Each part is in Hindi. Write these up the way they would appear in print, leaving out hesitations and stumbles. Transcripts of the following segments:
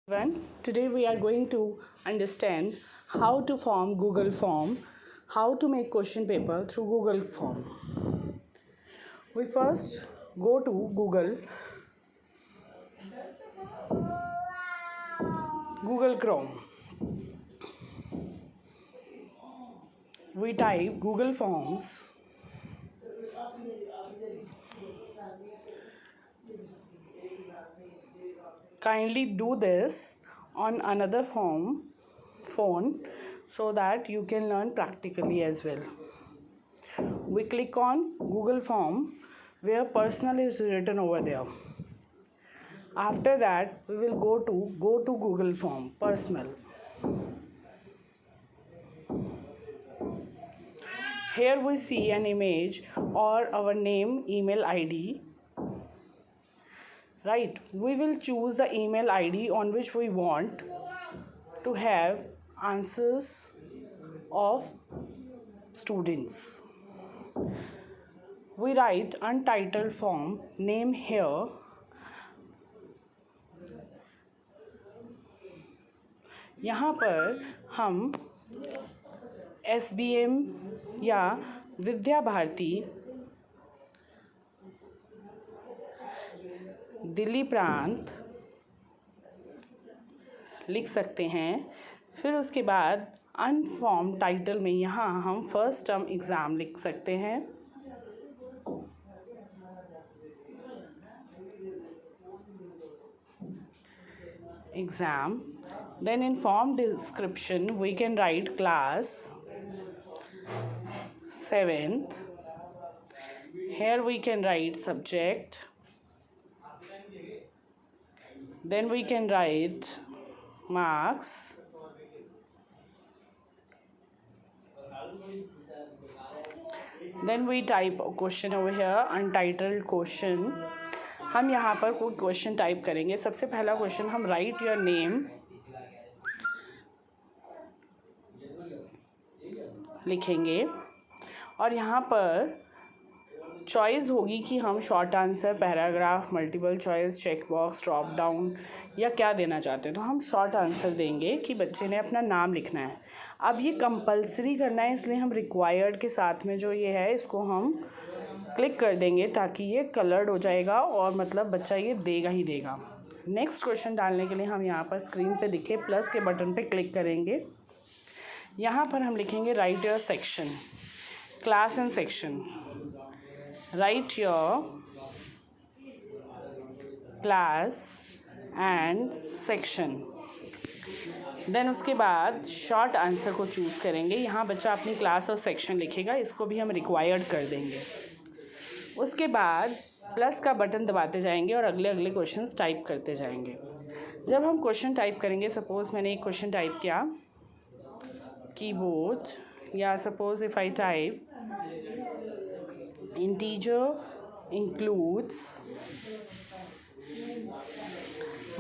Today we are going to understand how to form Google form, how to make question paper through Google form. We first go to Google Chrome. We type Google Forms. Kindly do this on another phone so that you can learn practically as well. We click on Google form where personal is written over there. After that we will go to Google form personal. Here we see an image or our name, email ID. Right, we will choose the email ID on which we want to have answers of students. We write untitled form name here. यहाँ पर हम SBM या विद्या भारती, दिल्ली प्रांत लिख सकते हैं। फिर उसके बाद अनफॉर्म टाइटल में यहाँ हम फर्स्ट टर्म एग्ज़ाम लिख सकते हैं। Exam. Then in form description we can write class 7th. Here we can write subject. Then we can write marks. Then we type a question over here, untitled question. हम यहाँ पर कोई क्वेश्चन टाइप करेंगे। सबसे पहला क्वेश्चन हम राइट योर नेम लिखेंगे और यहाँ पर चॉइस होगी कि हम short answer, paragraph, multiple choice, check box, drop down या क्या देना चाहते हैं। तो हम शॉर्ट आंसर देंगे कि बच्चे ने अपना नाम लिखना है। अब ये कंपलसरी करना है, इसलिए हम रिक्वायर्ड के साथ में जो ये है इसको हम क्लिक कर देंगे ताकि ये कलर्ड हो जाएगा और मतलब बच्चा ये देगा ही देगा। नेक्स्ट क्वेश्चन डालने के लिए हम यहाँ पर स्क्रीन पे दिखे प्लस के बटन पे क्लिक करेंगे। यहाँ पर हम लिखेंगे write your section, class and section. Write your class and section. Then उसके बाद शॉर्ट आंसर को चूज़ करेंगे। यहाँ बच्चा अपनी क्लास और सेक्शन लिखेगा, इसको भी हम रिक्वायर्ड कर देंगे। उसके बाद प्लस का बटन दबाते जाएंगे और अगले अगले क्वेश्चंस टाइप करते जाएंगे। जब हम क्वेश्चन टाइप करेंगे, सपोज़ मैंने एक क्वेश्चन टाइप किया कीबोर्ड, या suppose if I type integer includes,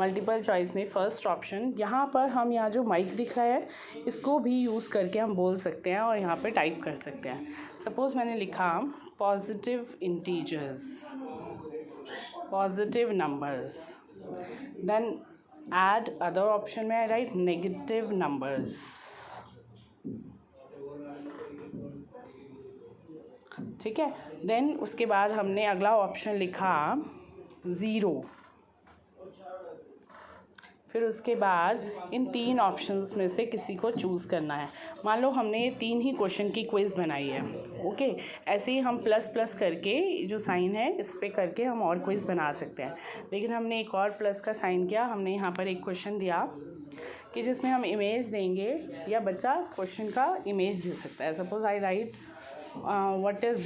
multiple choice में फर्स्ट ऑप्शन। यहाँ पर हम यहाँ जो माइक दिख रहा है इसको भी यूज़ करके हम बोल सकते हैं और यहाँ पे टाइप कर सकते हैं। सपोज़ मैंने लिखा positive integers, positive numbers. Then add other option में आई राइट नेगेटिव नंबर्स। ठीक है। देन उसके बाद हमने अगला ऑप्शन लिखा 0। फिर उसके बाद इन 3 ऑप्शंस में से किसी को चूज़ करना है। मान लो हमने 3 ही क्वेश्चन की क्विज़ बनाई है, ओके। ऐसे ही हम प्लस प्लस करके जो साइन है इस पे करके हम और क्विज़ बना सकते हैं। लेकिन हमने एक और प्लस का साइन किया। हमने यहाँ पर एक क्वेश्चन दिया कि जिसमें हम इमेज देंगे या बच्चा क्वेश्चन का इमेज दे सकता है। Suppose I write what is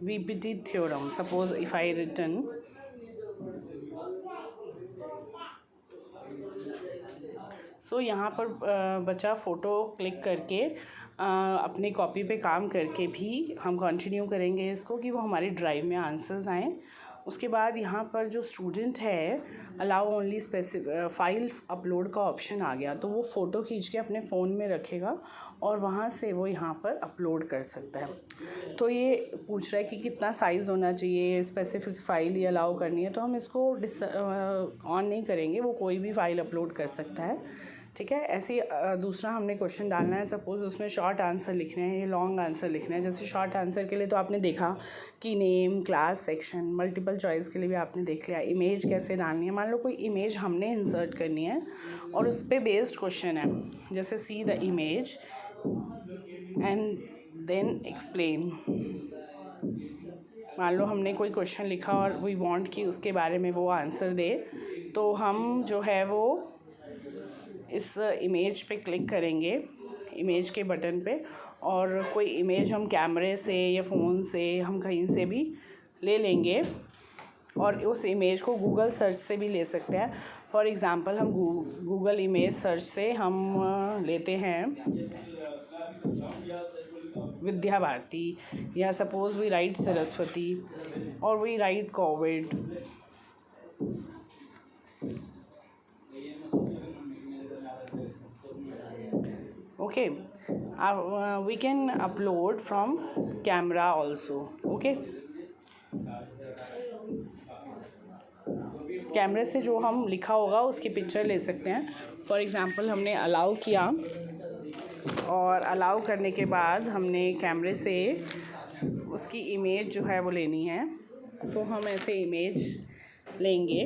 BPT theorem. Suppose if I written so यहाँ पर बच्चा फ़ोटो क्लिक करके अपनी कॉपी पे काम करके भी हम कंटिन्यू करेंगे इसको कि वो हमारी ड्राइव में आंसर्स आएँ। उसके बाद यहाँ पर जो स्टूडेंट है अलाउ ओनली फाइल अपलोड का ऑप्शन आ गया, तो वो फ़ोटो खींच के अपने फ़ोन में रखेगा और वहाँ से वो यहाँ पर अपलोड कर सकता है। तो ये पूछ रहा है कि कितना साइज़ होना चाहिए, स्पेसिफिक फ़ाइल ये अलाउ करनी है, तो हम इसको ऑन नहीं करेंगे, वो कोई भी फ़ाइल अपलोड कर सकता है। ठीक है। ऐसे ही दूसरा हमने क्वेश्चन डालना है, सपोज़ उसमें शॉर्ट आंसर लिखने हैं, ये लॉन्ग आंसर लिखना है। जैसे शॉर्ट आंसर के लिए तो आपने देखा कि name, class, section. Multiple choice के लिए भी आपने देख लिया इमेज कैसे डालनी है। मान लो कोई इमेज हमने इंसर्ट करनी है और उस पर बेस्ड क्वेश्चन है, जैसे see the image and then explain. मान लो हमने कोई क्वेश्चन लिखा और वी वांट कि उसके बारे में वो आंसर दे, तो हम जो है वो इस इमेज पे क्लिक करेंगे, इमेज के बटन पे, और कोई इमेज हम कैमरे से या फ़ोन से हम कहीं से भी ले लेंगे और उस इमेज को गूगल सर्च से भी ले सकते हैं। फॉर एग्ज़ाम्पल हम गूगल इमेज सर्च से हम लेते हैं विद्या भारती, या सपोज़ वी राइट सरस्वती और we write Covid. Okay, we can upload from camera also. Okay, कैमरे से जो हम लिखा होगा उसकी पिक्चर ले सकते हैं। फॉर एग्ज़ाम्पल हमने अलाउ किया और अलाउ करने के बाद हमने कैमरे से उसकी इमेज जो है वो लेनी है, तो हम ऐसे इमेज लेंगे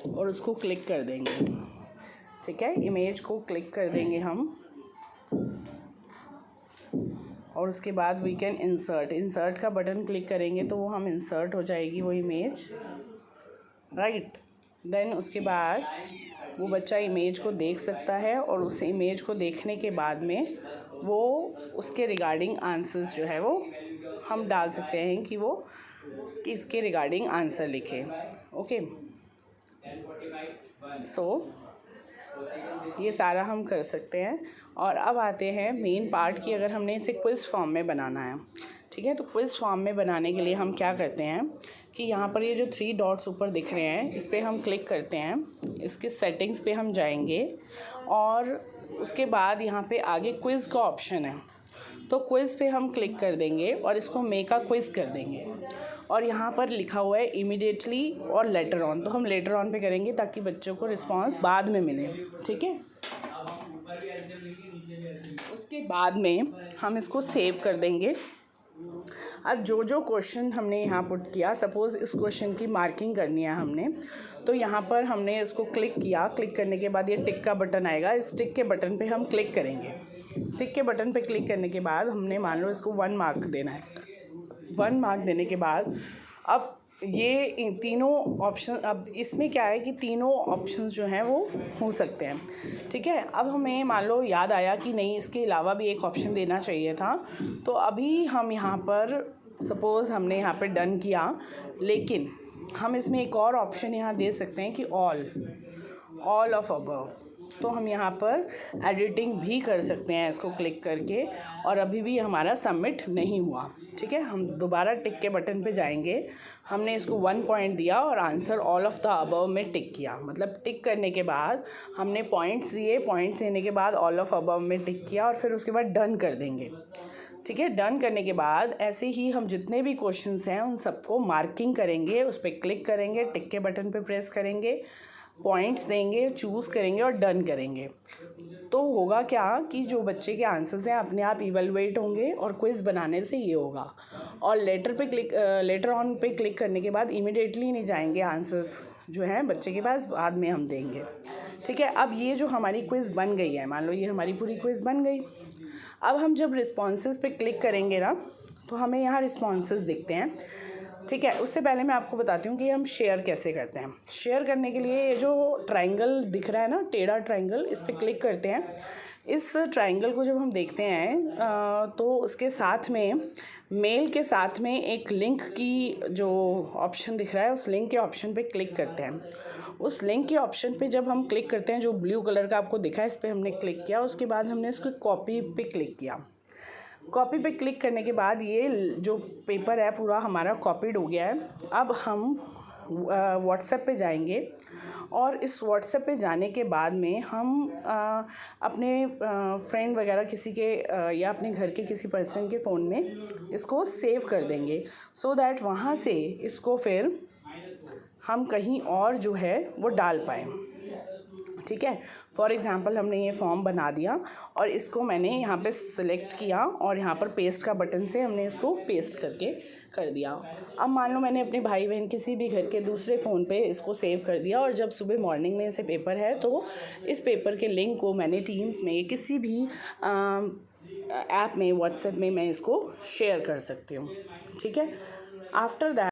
और उसको क्लिक कर देंगे। ठीक है, इमेज को क्लिक कर देंगे हम और उसके बाद वी कैन इंसर्ट का बटन क्लिक करेंगे तो वो हम इंसर्ट हो जाएगी वो इमेज, राइट। देन उसके बाद वो बच्चा इमेज को देख सकता है और उस इमेज को देखने के बाद में वो उसके रिगार्डिंग आंसर्स जो है वो हम डाल सकते हैं कि वो इसके रिगार्डिंग आंसर लिखे। ओके, सो ये सारा हम कर सकते हैं। और अब आते हैं मेन पार्ट की, अगर हमने इसे क्विज़ फॉर्म में बनाना है। ठीक है, तो क्विज़ फॉर्म में बनाने के लिए हम क्या करते हैं कि यहाँ पर ये जो 3 डॉट्स ऊपर दिख रहे हैं इस पर हम क्लिक करते हैं, इसके सेटिंग्स पे हम जाएंगे और उसके बाद यहाँ पे आगे क्विज़ का ऑप्शन है, तो क्विज़ पे हम क्लिक कर देंगे और इसको मेक अ क्विज़ कर देंगे। और यहाँ पर लिखा हुआ है इमीडिएटली और लेटर ऑन, तो हम लेटर ऑन पे करेंगे ताकि बच्चों को रिस्पांस बाद में मिले। ठीक है, उसके बाद में हम इसको सेव कर देंगे। अब जो क्वेश्चन हमने यहाँ पुट किया, सपोज़ इस क्वेश्चन की मार्किंग करनी है हमने, तो यहाँ पर हमने इसको क्लिक किया। क्लिक करने के बाद ये टिक का बटन आएगा, इस टिक के बटन पे हम क्लिक करेंगे। टिक के बटन पे क्लिक करने के बाद हमने मान लो इसको 1 मार्क देना है। 1 मार्क देने के बाद अब ये तीनों ऑप्शन, अब इसमें क्या है कि तीनों ऑप्शंस जो हैं वो हो सकते हैं। ठीक है, अब हमें मान लो याद आया कि नहीं इसके अलावा भी एक ऑप्शन देना चाहिए था, तो अभी हम यहाँ पर सपोज़ हमने यहाँ पे डन किया, लेकिन हम इसमें एक और ऑप्शन यहाँ दे सकते हैं कि ऑल ऑफ अबव, तो हम यहाँ पर एडिटिंग भी कर सकते हैं इसको क्लिक करके, और अभी भी हमारा सबमिट नहीं हुआ। ठीक है, हम दोबारा टिक के बटन पे जाएंगे। हमने इसको 1 पॉइंट दिया और answer all of the above में टिक किया, मतलब टिक करने के बाद हमने पॉइंट्स दिए, पॉइंट्स देने के बाद ऑल ऑफ अबव में टिक किया और फिर उसके बाद डन कर देंगे। ठीक है, डन करने के बाद ऐसे ही हम जितने भी क्वेश्चंस हैं उन सबको मार्किंग करेंगे, उस पर क्लिक करेंगे, टिक के बटन पे प्रेस करेंगे, पॉइंट्स देंगे, चूज़ करेंगे और डन करेंगे। तो होगा क्या कि जो बच्चे के आंसर्स हैं अपने आप इवेलुएट होंगे और क्विज़ बनाने से ये होगा। और लेटर ऑन पे क्लिक करने के बाद इमीडिएटली नहीं जाएंगे आंसर्स जो हैं बच्चे के पास, बाद में हम देंगे। ठीक है, अब ये जो हमारी क्विज़ बन गई है, मान लो ये हमारी पूरी क्विज़ बन गई। अब हम जब रिस्पॉन्सेस पे क्लिक करेंगे ना, तो हमें यहाँ रिस्पॉन्सेस दिखते हैं। ठीक है, उससे पहले मैं आपको बताती हूँ कि हम शेयर कैसे करते हैं। शेयर करने के लिए ये जो ट्रायंगल दिख रहा है ना, टेढ़ा ट्रायंगल, इस पर क्लिक करते हैं। इस ट्रायंगल को जब हम देखते हैं तो उसके साथ में मेल के साथ में एक लिंक की जो ऑप्शन दिख रहा है, उस लिंक के ऑप्शन पे क्लिक करते हैं। उस लिंक के ऑप्शन पे जब हम क्लिक करते हैं, जो ब्लू कलर का आपको दिखा है, इस पर हमने क्लिक किया। उसके बाद हमने इसको कॉपी पे क्लिक किया। कॉपी पे क्लिक करने के बाद ये जो पेपर है पूरा हमारा कॉपीड हो गया है। अब हम व्हाट्सएप पे जाएंगे और इस व्हाट्सएप पे जाने के बाद में हम अपने फ्रेंड वगैरह किसी के या अपने घर के किसी पर्सन के फ़ोन में इसको सेव कर देंगे, सो दैट वहाँ से इसको फिर हम कहीं और जो है वो डाल पाएँ। ठीक है, फॉर एग्ज़ाम्पल हमने ये फॉर्म बना दिया और इसको मैंने यहाँ पे सिलेक्ट किया और यहाँ पर पेस्ट का बटन से हमने इसको पेस्ट करके कर दिया। अब मान लो मैंने अपने भाई बहन किसी भी घर के दूसरे फ़ोन पे इसको सेव कर दिया और जब सुबह मॉर्निंग में इसे पेपर है तो इस पेपर के लिंक को मैंने टीम्स में किसी भी ऐप में, व्हाट्सएप में मैं इसको शेयर कर सकती हूँ। ठीक है, आफ्टर दैट